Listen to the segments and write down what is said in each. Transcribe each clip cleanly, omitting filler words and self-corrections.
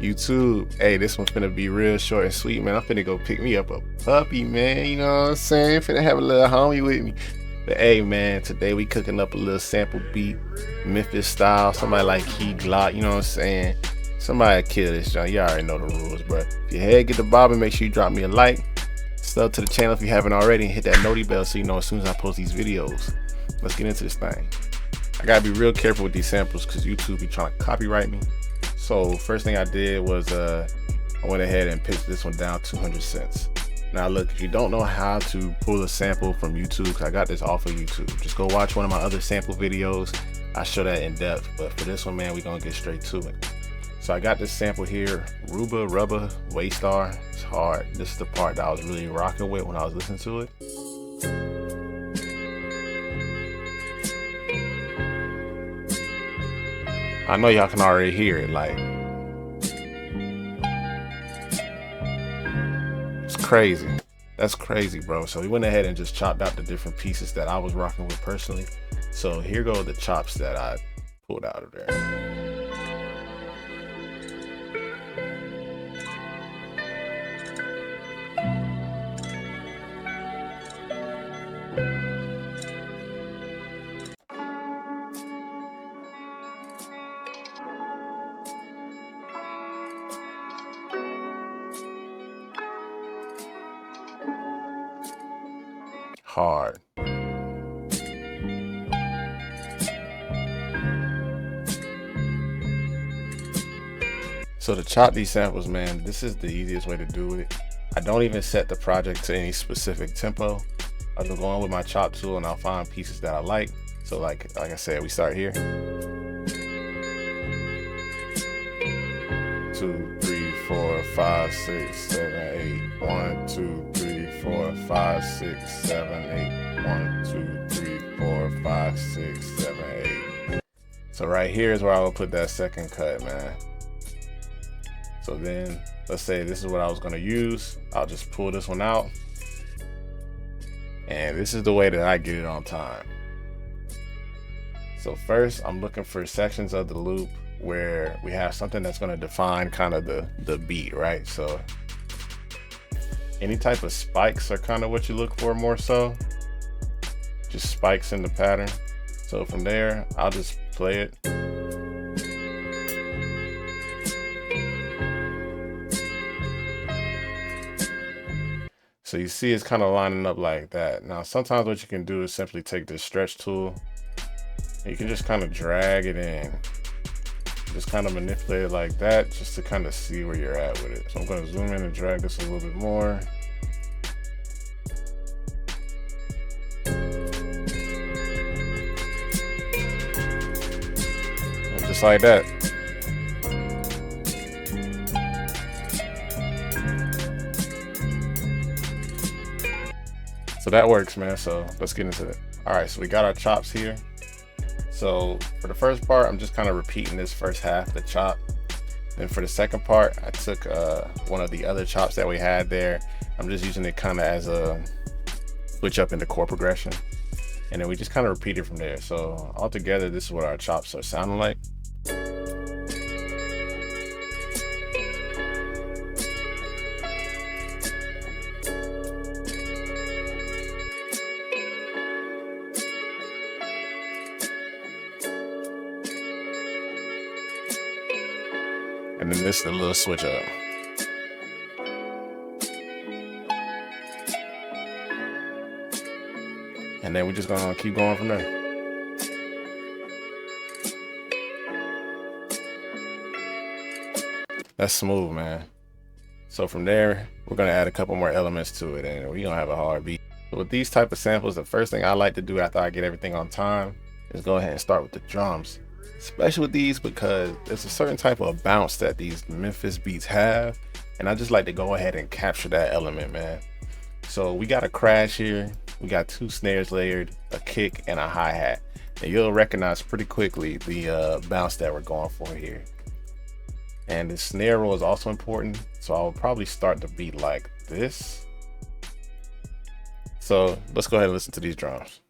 YouTube, hey, this one's finna be real short and sweet, man. I'm finna go pick me up a puppy, man. You know what I'm saying? Finna have a little homie with me. But hey, man, today we cooking up a little sample beat, Memphis style. Somebody like GLOCK, you know what I'm saying? Somebody kill this joint. You already know the rules, bro. If your head get the bobbing, make sure you drop me a like. Sub to the channel if you haven't already, and hit that noti bell so you know as soon as I post these videos. Let's get into this thing. I gotta be real careful with these samples because YouTube be trying to copyright me. So first thing I did was I went ahead and pitched this one down 200 cents. Now look, if you don't know how to pull a sample from YouTube, because I got this off of YouTube, just go watch one of my other sample videos. I show that in depth, but for this one, man, we're gonna get straight to it. So I got this sample here, Rubber Waystar. It's hard. This is the part that I was really rocking with when I was listening to it. I know y'all can already hear it, like, it's crazy. That's crazy, bro. So we went ahead and just chopped out the different pieces that I was rocking with personally. So here go the chops that I pulled out of there. Hard. So to chop these samples, man, this is the easiest way to do it. I don't even set the project to any specific tempo. I'll just go on with my chop tool and I'll find pieces that I like. So like I said, we start here. 2, 3, 4, 5, 6, 7, 8. 1, 2, 3, 4, 5, 6, 7, 8. 1, 2, 3, 4, 5, 6, 7, 8. So right here is where I will put that second cut, man. So then let's say this is what I was gonna use. I'll just pull this one out. And this is the way that I get it on time. So first I'm looking for sections of the loop where we have something that's going to define kind of the beat, right? So any type of spikes are kind of what you look for more so. Just spikes in the pattern. So from there, I'll just play it. So you see it's kind of lining up like that. Now sometimes what you can do is simply take this stretch tool. You can just kind of drag it in. Just kind of manipulate it like that just to kind of see where you're at with it. So I'm going to zoom in and drag this a little bit more. And just like that. So that works, man. So let's get into it. All right, so we got our chops here. So for the first part, I'm just kind of repeating this first half, the chop. Then for the second part, I took one of the other chops that we had there. I'm just using it kind of as a switch up into chord progression. And then we just kind of repeat it from there. So altogether, this is what our chops are sounding like. And then this is a little switch up. And then we're just gonna keep going from there. That's smooth, man. So from there, we're gonna add a couple more elements to it and we're gonna have a hard beat. So with these type of samples, the first thing I like to do after I get everything on time is go ahead and start with the drums. Especially with these because there's a certain type of bounce that these Memphis beats have, and I just like to go ahead and capture that element, man. So we got a crash here, we got 2 snares layered, a kick and a hi-hat, and you'll recognize pretty quickly the bounce that we're going for here. And the snare roll is also important, so I'll probably start the beat like this. So let's go ahead and listen to these drums.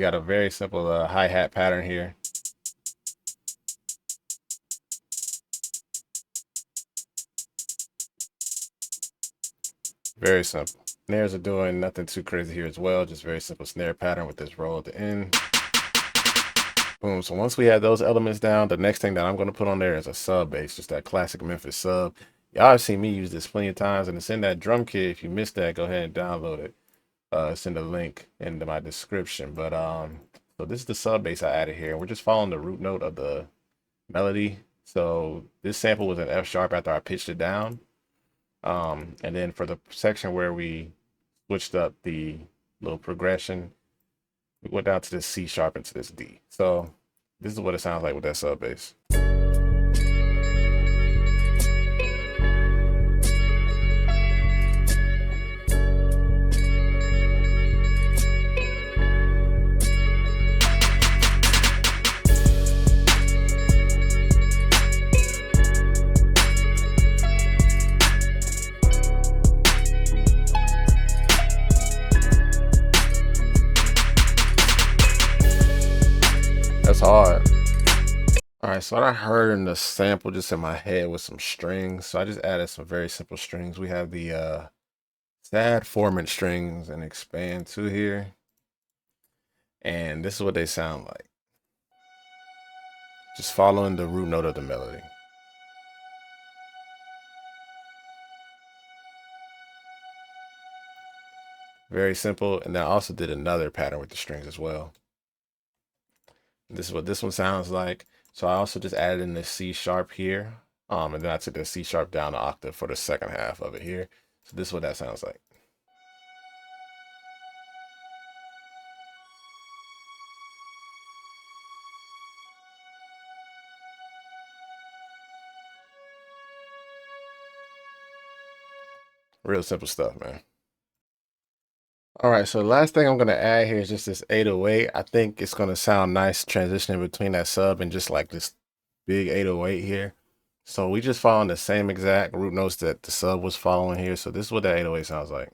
got a very simple hi-hat pattern here. Very simple. Snares are doing nothing too crazy here as well. Just very simple snare pattern with this roll at the end. Boom. So once we have those elements down, the next thing that I'm going to put on there is a sub bass, just that classic Memphis sub. Y'all have seen me use this plenty of times, and it's in that drum kit. If you missed that, go ahead and download it. Send a link into my description. But so this is the sub bass I added here. We're just following the root note of the melody. So this sample was an F sharp after I pitched it down. And then for the section where we switched up the little progression, we went down to this C sharp into this D. So this is what it sounds like with that sub bass. That's hard. All right, so what I heard in the sample just in my head was some strings. So I just added some very simple strings. We have the sad 4-inch strings and expand 2 here. And this is what they sound like. Just following the root note of the melody. Very simple. And then I also did another pattern with the strings as well. This is what this one sounds like. So I also just added in the C sharp here. And then I took the C sharp down an octave for the second half of it here. So this is what that sounds like. Real simple stuff, man. All right, so the last thing I'm gonna add here is just this 808. I think it's gonna sound nice transitioning between that sub and just like this big 808 here. So we just following the same exact root notes that the sub was following here. So this is what that 808 sounds like.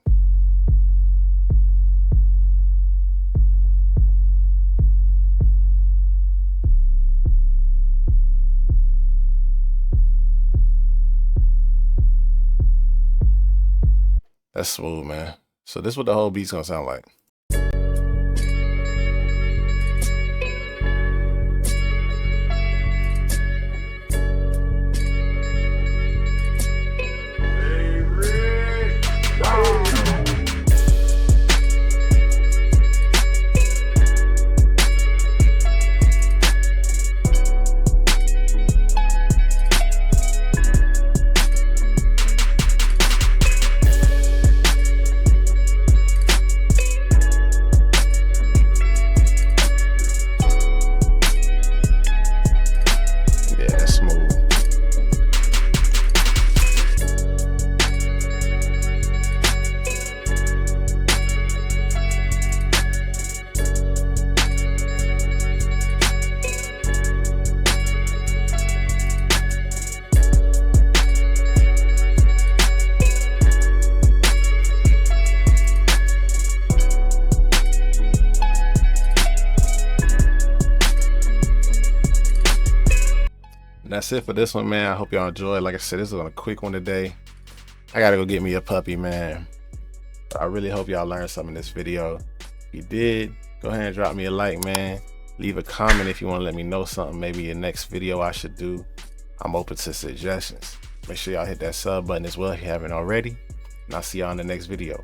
That's smooth, man. So this is what the whole beat's gonna sound like. That's it for this one, man. I hope y'all enjoyed. Like I said, this is a quick one today. I gotta go get me a puppy, man. But I really hope y'all learned something in this video. If you did, go ahead and drop me a like, man. Leave a comment if you want to let me know something maybe the next video I should do. I'm open to suggestions. Make sure y'all hit that sub button as well if you haven't already. And I'll see y'all in the next video.